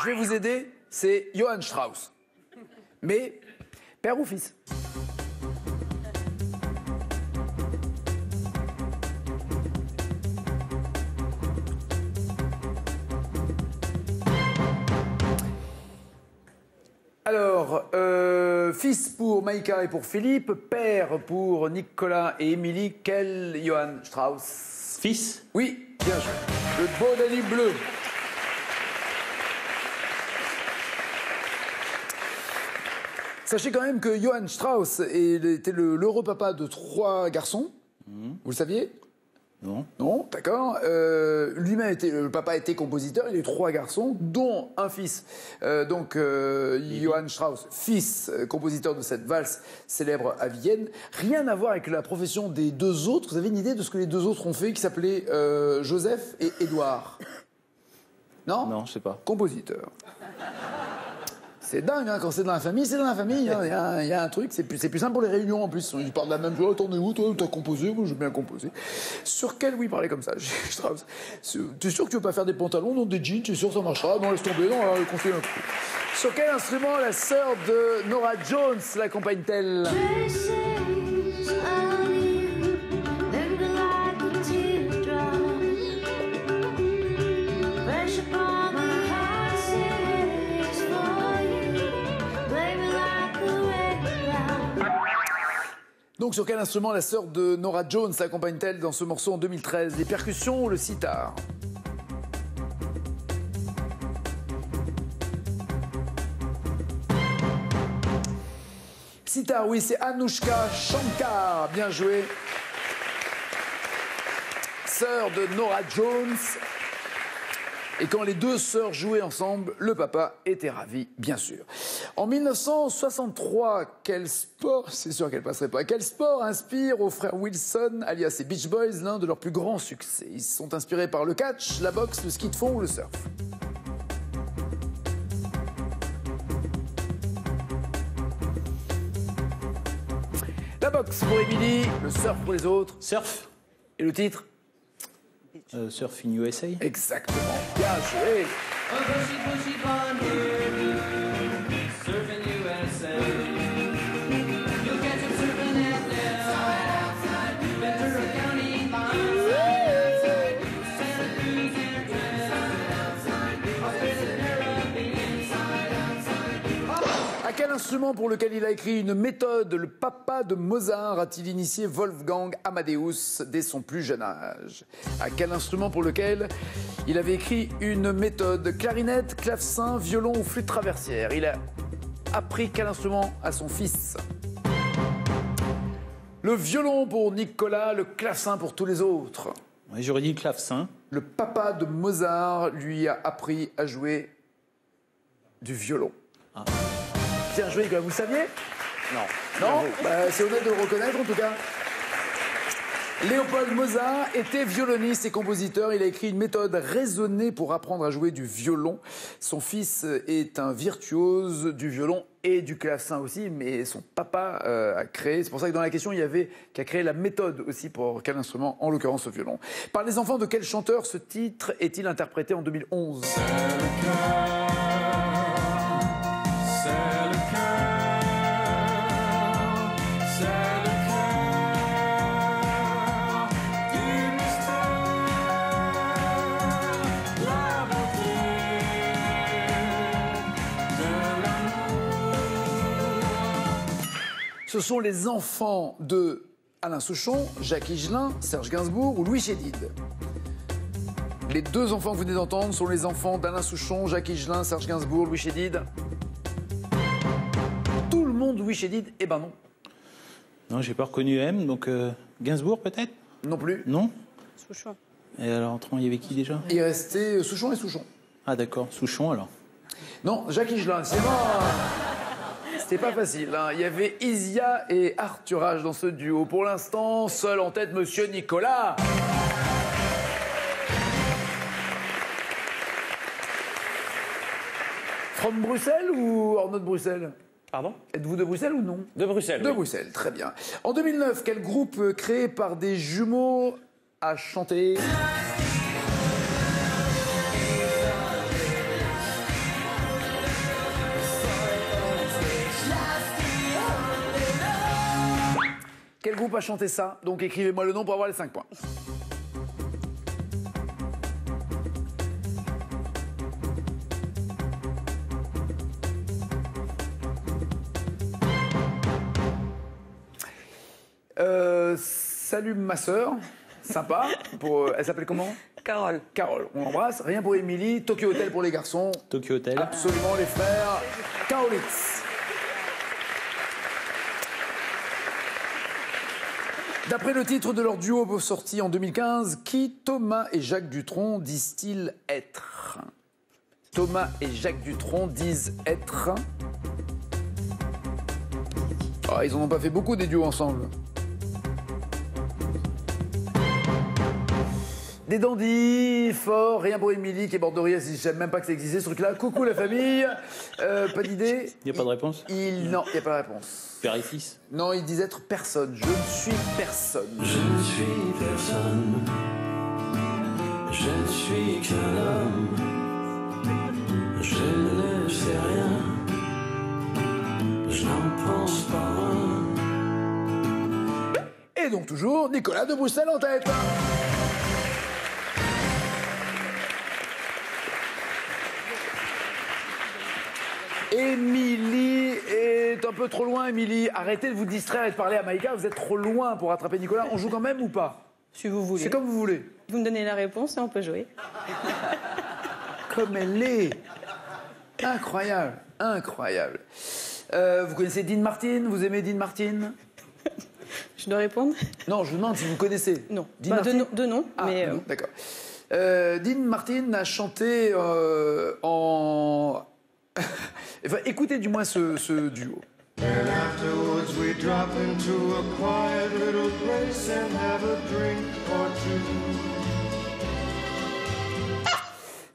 A: Je vais vous aider, c'est Johann Strauss. Mais, père ou fils? Alors, fils pour Maïka et pour Philippe, père pour Nicolas et Émilie. Quel Johann Strauss?
J: Fils?
A: Oui, bien joué. Le beau Danube bleu. Sachez quand même que Johann Strauss était l'heureux papa de 3 garçons. Vous le saviez?
J: Non.
A: Non, d'accord. Lui-même, le papa était compositeur. Il a eu 3 garçons, dont un fils. Johann Strauss, fils compositeur de cette valse célèbre à Vienne. Rien à voir avec la profession des 2 autres. Vous avez une idée de ce que les 2 autres ont fait, qui s'appelaient Joseph et Édouard? Non?
J: Non, je sais pas.
A: Compositeur. C'est dingue, hein, quand c'est dans la famille, c'est dans la famille. Hein. Il y a un truc, c'est plus simple pour les réunions en plus. Ils parlent de la même chose. Attendez-vous, toi, t'as composé, moi j'ai bien composé. Sur quel, oui, parler comme ça. T'es sûr que tu veux pas faire des pantalons, non des jeans, t'es sûr que ça marchera? Non, laisse tomber, non, alors, conseille un coup. Sur quel instrument la sœur de Norah Jones l'accompagne-t-elle? Donc sur quel instrument la sœur de Norah Jones accompagne-t-elle dans ce morceau en 2013? Les percussions ou le sitar? Sitar, oui, c'est Anushka Shankar. Bien joué. Sœur de Norah Jones. Et quand les deux sœurs jouaient ensemble, le papa était ravi, bien sûr. En 1963, quel sport, c'est sûr qu'elle passerait pas, quel sport inspire aux frères Wilson, alias les Beach Boys, l'un de leurs plus grands succès? Ils sont inspirés par le catch, la boxe, le ski de fond ou le surf? La boxe pour Émilie, le surf pour les autres.
J: Surf.
A: Et le titre?
J: Surf in USA.
A: Exactement. Bien joué. À quel instrument pour lequel il a écrit une méthode, le papa de Mozart a-t-il initié Wolfgang Amadeus dès son plus jeune âge? À quel instrument pour lequel il avait écrit une méthode, clarinette, clavecin, violon ou flûte traversière? Il a appris quel instrument à son fils? Le violon pour Nicolas, le clavecin pour tous les autres.
J: Ouais, j'aurais dit clavecin.
A: Le papa de Mozart lui a appris à jouer du violon.
J: Ah.
A: Bien joué, vous le saviez?
E: Non.
A: Non? Bah, c'est honnête de le reconnaître en tout cas. Léopold Mozart était violoniste et compositeur. Il a écrit une méthode raisonnée pour apprendre à jouer du violon. Son fils est un virtuose du violon et du clavecin aussi, mais son papa a créé, c'est pour ça que dans la question il y avait qui a créé la méthode aussi pour quel instrument, en l'occurrence le violon. Par les enfants de quel chanteur ce titre est-il interprété en 2011? Ce sont les enfants de Alain Souchon, Jacques Higelin, Serge Gainsbourg ou Louis Chédid. Les deux enfants que vous venez d'entendre sont les enfants d'Alain Souchon, Jacques Higelin, Serge Gainsbourg, Louis Chédid. Tout le monde Louis Chédid? Eh ben non.
J: Non, j'ai pas reconnu M, donc Gainsbourg peut-être?
A: Non plus.
J: Non?
I: Souchon.
J: Et alors, autrement, il y avait qui déjà?
A: Il restait Souchon et Souchon.
J: Ah d'accord, Souchon alors.
A: Non, Jacques Higelin, c'est bon. C'était pas facile, hein. Il y avait Isia et Arthur H dans ce duo. Pour l'instant, seul en tête, Monsieur Nicolas. From Bruxelles ou hors de Bruxelles?
E: Pardon?
A: Êtes-vous de Bruxelles ou non?
E: De Bruxelles.
A: De
E: oui.
A: Bruxelles, très bien. En 2009, quel groupe créé par des jumeaux a chanté Quel groupe a chanté ça? Donc écrivez-moi le nom pour avoir les 5 points. Salut ma sœur, sympa. Elle s'appelle comment?
F: Carole.
A: Carole, on l'embrasse. Rien pour Émilie. Tokyo Hotel pour les garçons.
J: Tokyo Hotel.
A: Absolument les frères Kaolitz. D'après le titre de leur duo sorti en 2015, qui Thomas et Jacques Dutronc disent-ils être? Thomas et Jacques Dutronc disent être. Oh, ils en ont pas fait beaucoup des duos ensemble. Des dandys, fort, rien pour Émilie qui est morte de rire, je savais même pas que ça existait ce truc-là. Coucou la famille, pas d'idée.
J: Il n'y a pas de réponse?
A: Non, il n'y a pas de réponse.
J: Péricis?
A: Non, ils disent être personne. Je ne suis personne.
H: Je ne suis personne. Je ne suis qu'un homme. Je ne sais rien. Je n'en pense pas.
A: Et donc toujours Nicolas de Bruxelles en tête. Émilie est un peu trop loin, Émilie. Arrêtez de vous distraire et de parler à Maïka. Vous êtes trop loin pour rattraper Nicolas. On joue quand même ou pas?
I: Si vous voulez.
A: C'est comme vous voulez.
I: Vous me donnez la réponse et on peut jouer.
A: Comme elle est. Incroyable, incroyable. Vous connaissez Dean Martin? Vous aimez Dean Martin?
I: Je dois répondre?
A: Non, je vous demande si vous connaissez.
I: Non.
A: Dean
I: Bah,
A: Martin?
I: de nom,
A: Ah,
I: mais...
A: non, d'accord. Dean Martin a chanté en... Enfin, écoutez du moins ce duo.
H: And afterwards we drop into a quiet little place and have a drink or two.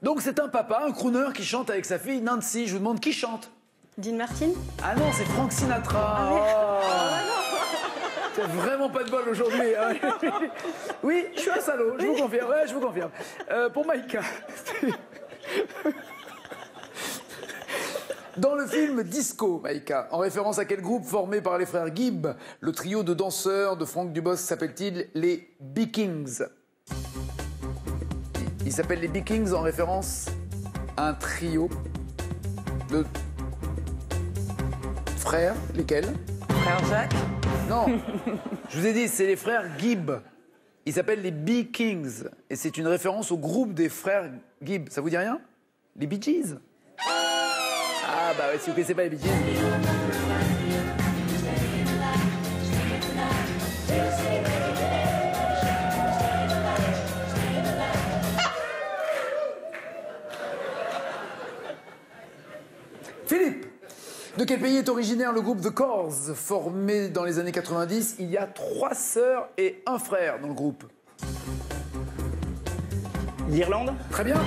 A: Donc c'est un papa, un crooner qui chante avec sa fille Nancy. Je vous demande qui chante?
I: Dean Martin?
A: Ah non, c'est Frank Sinatra. C'est vraiment pas de bol aujourd'hui. Hein. Oui, je suis un salaud, je vous confirme. Ouais, je vous confirme. Pour Maïka. Dans le film Disco, Maïka, en référence à quel groupe formé par les frères Gibb, le trio de danseurs de Franck Dubosc s'appelle-t-il les B-Kings? Il s'appelle les B-Kings en référence à un trio de frères, lesquels?
F: Frère Jacques?
A: Non, je vous ai dit, c'est les frères Gibb. Ils s'appellent les B-Kings. Et c'est une référence au groupe des frères Gibb. Ça vous dit rien? Les Bee Gees. Ah bah ouais, si vous connaissez pas les Bee Gees. Philippe, de quel pays est originaire le groupe The Corrs, formé dans les années 90? Il y a 3 sœurs et un frère dans le groupe.
B: L'Irlande?
A: Très bien.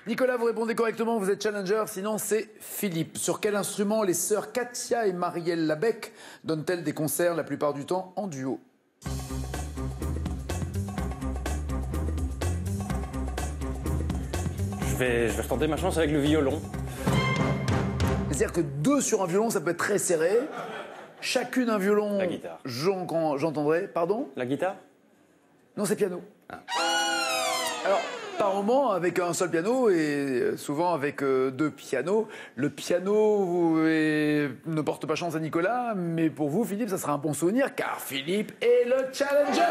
A: Nicolas, vous répondez correctement, vous êtes challenger, sinon c'est Philippe. Sur quel instrument les sœurs Katia et Marielle Labec donnent-elles des concerts la plupart du temps en duo?
E: Je vais retenter ma chance avec le violon.
A: C'est-à-dire que 2 sur un violon, ça peut être très serré. Chacune un violon.
E: La guitare.
A: J'entendrai. Pardon?
E: La guitare?
A: Non, c'est piano. Alors, par moment, avec un seul piano et souvent avec 2 pianos. Le piano ne porte pas chance à Nicolas, mais pour vous, Philippe, ça sera un bon souvenir, car Philippe est le challenger.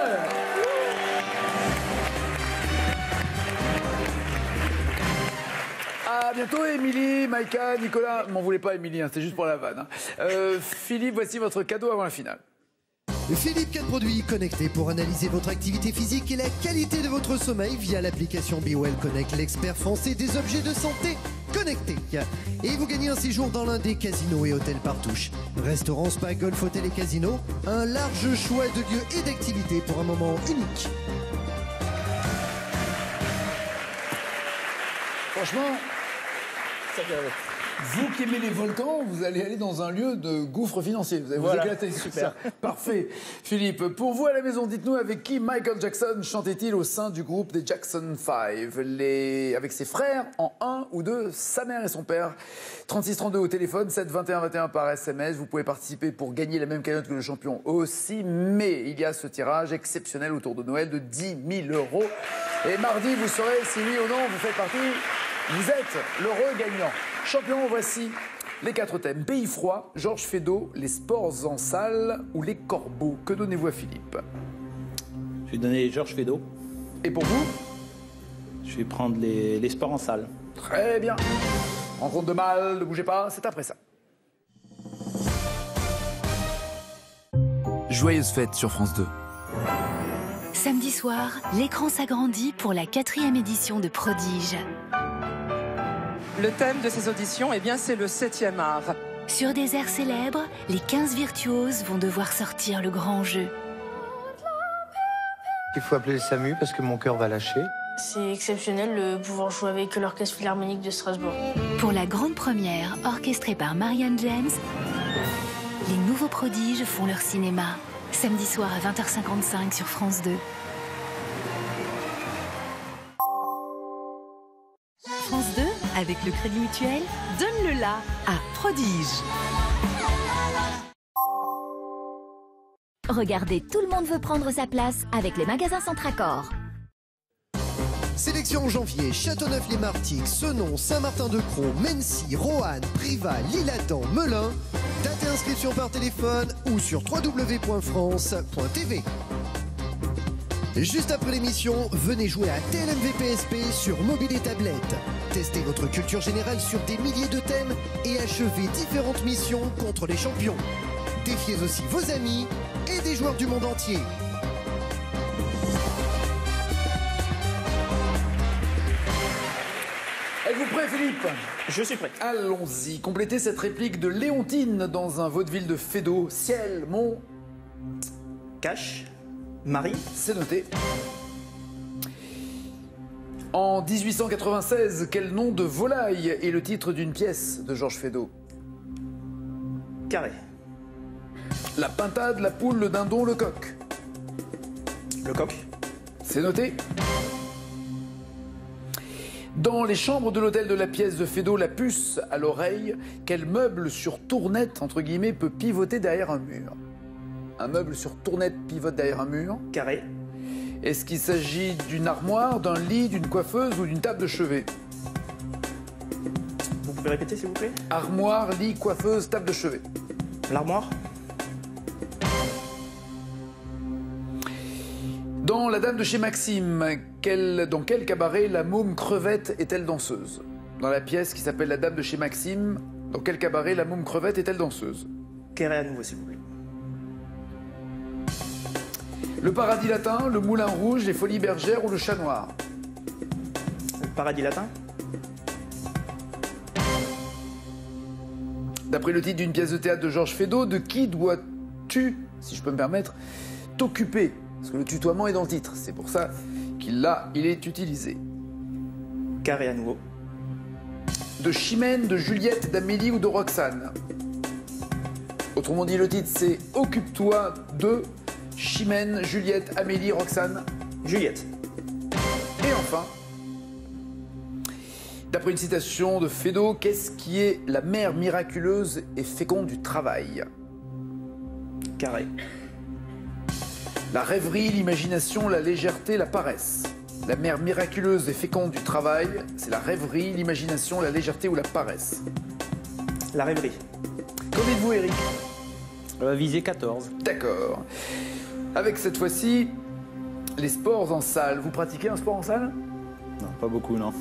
A: À bientôt, Émilie, Maïka, Nicolas. M'en voulez pas, Émilie, hein, c'était juste pour la vanne. Hein. Philippe, voici votre cadeau avant la finale.
C: Philippe, 4 produits connectés pour analyser votre activité physique et la qualité de votre sommeil via l'application BeWell Connect, l'expert français des objets de santé connectés. Et vous gagnez un séjour dans l'un des casinos et hôtels Partouche. Restaurant, spa, golf, hôtel et casino. Un large choix de lieux et d'activités pour un moment unique.
A: Franchement, vous qui aimez les volcans, vous allez aller dans un lieu de gouffre financier. Vous allez vous éclater. Super. Parfait. Philippe, pour vous à la maison, dites-nous avec qui Michael Jackson chantait-il au sein du groupe des Jackson 5? Avec ses frères en 1 ou 2, sa mère et son père. 3632 au téléphone, 7 21 21 par SMS. Vous pouvez participer pour gagner la même cagnotte que le champion aussi. Mais il y a ce tirage exceptionnel autour de Noël de 10 000 €. Et mardi, vous saurez si oui ou non vous faites partie. Vous êtes l'heureux gagnant. Champion, voici les 4 thèmes. Pays froid, Georges Feydeau, les sports en salle ou les corbeaux. Que donnez-vous à Philippe?
J: Je vais donner Georges Feydeau.
A: Et pour vous?
J: Je vais prendre les sports en salle.
A: Très bien. Rencontre de mal, ne bougez pas, c'est après ça. joyeuses fêtes sur France 2.
K: Samedi soir, l'écran s'agrandit pour la 4e édition de Prodige.
L: Le thème de ces auditions, eh bien, c'est le 7e art.
K: Sur des airs célèbres, les 15 virtuoses vont devoir sortir le grand jeu.
M: Il faut appeler le SAMU parce que mon cœur va lâcher.
N: C'est exceptionnel de pouvoir jouer avec l'Orchestre Philharmonique de Strasbourg.
K: Pour la grande première, orchestrée par Marianne James, les nouveaux prodiges font leur cinéma. Samedi soir à 20h55 sur France 2. France 2, avec le Crédit Mutuel, donne le la à Prodige.
O: Regardez, tout le monde veut prendre sa place avec les magasins Centracor.
C: Sélection en janvier, Châteauneuf-les-Martigues, Senon, Saint-Martin-de-Crau, Mency, Roanne, Privas, L'Isle-Adam, Melun. Date et inscription par téléphone ou sur www.france.tv. Juste après l'émission, venez jouer à TLMV PSP sur mobile et tablette. Testez votre culture générale sur des milliers de thèmes et achevez différentes missions contre les champions. Défiez aussi vos amis et des joueurs du monde entier.
A: Êtes-vous prêt, Philippe?
B: Je suis prêt.
A: Allons-y. Complétez cette réplique de Léontine dans un vaudeville de Feydeau. Ciel, mon...
B: Cache. Marie.
A: C'est noté. En 1896, quel nom de volaille est le titre d'une pièce de Georges Feydeau?
B: Carré.
A: La pintade, la poule, le dindon, le coq.
B: Le coq.
A: C'est noté. Dans les chambres de l'hôtel de la pièce de Feydeau, la puce à l'oreille, quel meuble sur tournette, entre guillemets, peut pivoter derrière un mur? Un meuble sur tournette pivote derrière un mur.
B: Carré.
A: Est-ce qu'il s'agit d'une armoire, d'un lit, d'une coiffeuse ou d'une table de chevet?
B: Vous pouvez répéter, s'il vous plaît?
A: Armoire, lit, coiffeuse, table de chevet.
B: L'armoire.
A: Dans La Dame de chez Maxime, dans quel cabaret la môme crevette est-elle danseuse? Dans la pièce qui s'appelle La Dame de chez Maxime, dans quel cabaret la môme crevette est-elle danseuse?
B: Carré à nouveau, s'il vous plaît.
A: Le Paradis Latin, le Moulin Rouge, les Folies Bergères ou le Chat Noir?
B: Le Paradis Latin.
A: D'après le titre d'une pièce de théâtre de Georges Feydeau, de qui dois-tu, si je peux me permettre, t'occuper? Parce que le tutoiement est dans le titre, c'est pour ça qu'il est utilisé.
B: Carré à nouveau.
A: De Chimène, de Juliette, d'Amélie ou de Roxane? Autrement dit, le titre c'est « Occupe-toi de Chimène, Juliette, Amélie, Roxane ».
B: Juliette.
A: Et enfin, d'après une citation de Feydeau, qu'est-ce qui est la mère miraculeuse et féconde du travail?
B: Carré.
A: La rêverie, l'imagination, la légèreté, la paresse. La mère miraculeuse et féconde du travail, c'est la rêverie, l'imagination, la légèreté ou la paresse?
B: La rêverie.
A: Qu'en dites-vous, Eric?
J: Visée 14.
A: D'accord. Avec cette fois-ci, les sports en salle. Vous pratiquez un sport en salle?
J: Non, pas beaucoup, non.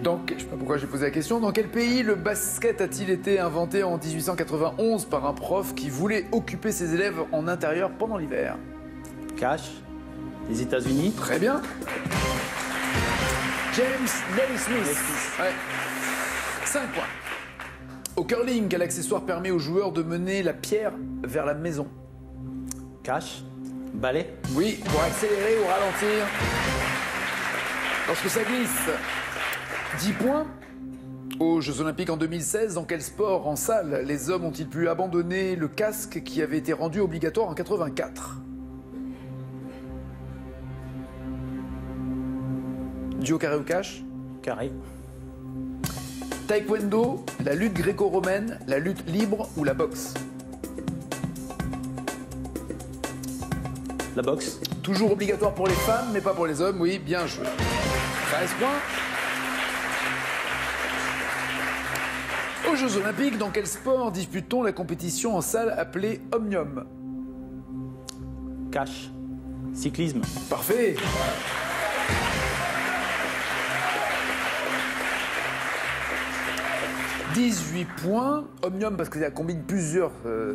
A: Donc, je ne sais pas pourquoi j'ai posé la question. Dans quel pays le basket a-t-il été inventé en 1891 par un prof qui voulait occuper ses élèves en intérieur pendant l'hiver?
J: Cash. Les États-Unis.
A: Très bien. James Naismith. Ouais. 5 points. Au curling, quel accessoire permet aux joueurs de mener la pierre vers la maison?
J: Cash. Balai.
A: Oui, pour accélérer ou ralentir. Lorsque ça glisse. 10 points. Aux Jeux Olympiques en 2016, dans quel sport en salle les hommes ont-ils pu abandonner le casque qui avait été rendu obligatoire en 84? Duo carré ou cash?
J: Carré.
A: Taekwondo, la lutte gréco-romaine, la lutte libre ou la boxe?
J: La boxe.
A: Toujours obligatoire pour les femmes, mais pas pour les hommes, oui, bien joué. 13 points. Aux Jeux Olympiques, dans quel sport dispute-t-on la compétition en salle appelée Omnium?
J: Cash. Cyclisme.
A: Parfait. 18 points. Omnium parce que ça combine plusieurs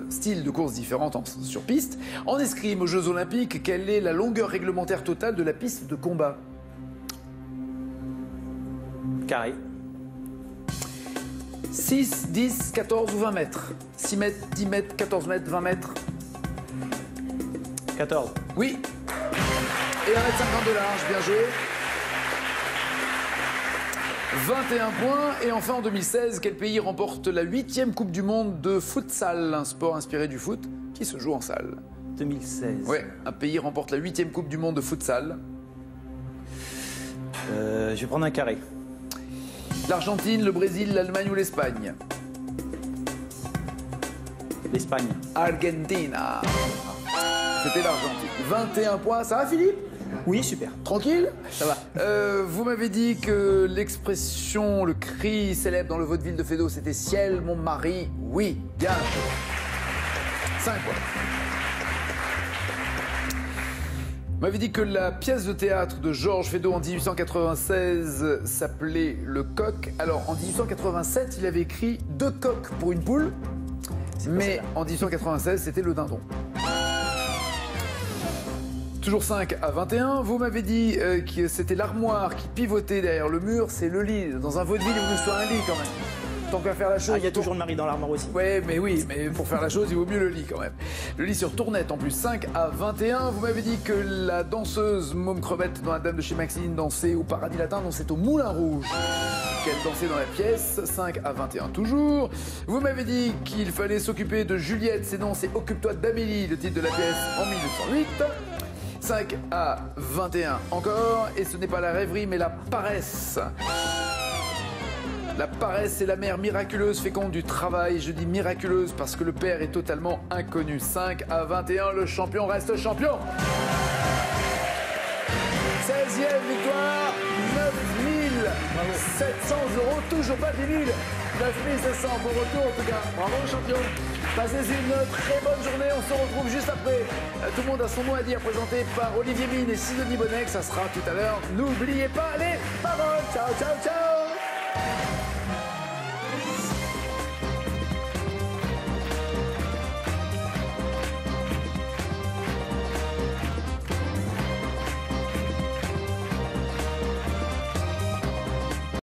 A: styles de courses différentes sur piste. En escrime aux Jeux Olympiques, quelle est la longueur réglementaire totale de la piste de combat?
J: Carré.
A: 6, 10, 14 ou 20 mètres. 6 mètres, 10 mètres, 14 mètres, 20 mètres.
J: 14.
A: Oui. Et 1,50 m de large, bien joué. 21 points. Et enfin, en 2016, quel pays remporte la 8e Coupe du Monde de futsal, un sport inspiré du foot qui se joue en salle?
J: 2016.
A: Oui, un pays remporte la 8e Coupe du Monde de futsal.
J: Je vais prendre un carré.
A: L'Argentine, le Brésil, l'Allemagne ou l'Espagne?
J: L'Espagne.
A: Argentina. C'était l'Argentine. 21 points. Ça va, Philippe?
B: Oui, super.
A: Tranquille?
B: Ça va.
A: Vous m'avez dit que l'expression, le cri célèbre dans le vaudeville de Feydeau, c'était « Ciel, mon mari ». Oui, bien. 5 points. Vous m'avez dit que la pièce de théâtre de Georges Feydeau en 1896 s'appelait Le Coq. Alors, en 1887, il avait écrit 2 coqs pour une poule. Mais en 1896, c'était le dindon. Toujours 5 à 21. Vous m'avez dit que c'était l'armoire qui pivotait derrière le mur. C'est le lit. Dans un vaudeville, il vous soit un lit quand même. Tant qu'à faire la chose.
B: Il y a toujours le mari dans l'armoire aussi.
A: Ouais, mais oui, mais pour faire la chose, il vaut mieux le lit quand même. Le lit sur tournette en plus. 5 à 21. Vous m'avez dit que la danseuse Môme Crevette dans La Dame de chez Maxine dansait au Paradis Latin. Non, c'est au Moulin Rouge qu'elle dansait dans la pièce. 5 à 21 toujours. Vous m'avez dit qu'il fallait s'occuper de Juliette. C'est non, c'est Occupe-toi d'Amélie, le titre de la pièce en 1908. 5 à 21 encore. Et ce n'est pas la rêverie, mais la paresse. La paresse, c'est la mère miraculeuse féconde du travail. Je dis miraculeuse parce que le père est totalement inconnu. 5 à 21, le champion reste champion. 16e victoire, 9700 €, toujours pas 10 000. 9700, bon retour en tout cas. Bravo champion. Passez une très bonne journée, on se retrouve juste après. Tout le monde a son mot à dire, présenté par Olivier Mine et Sidonie Bonnec. Ça sera tout à l'heure. N'oubliez pas les paroles. Ciao, ciao, ciao.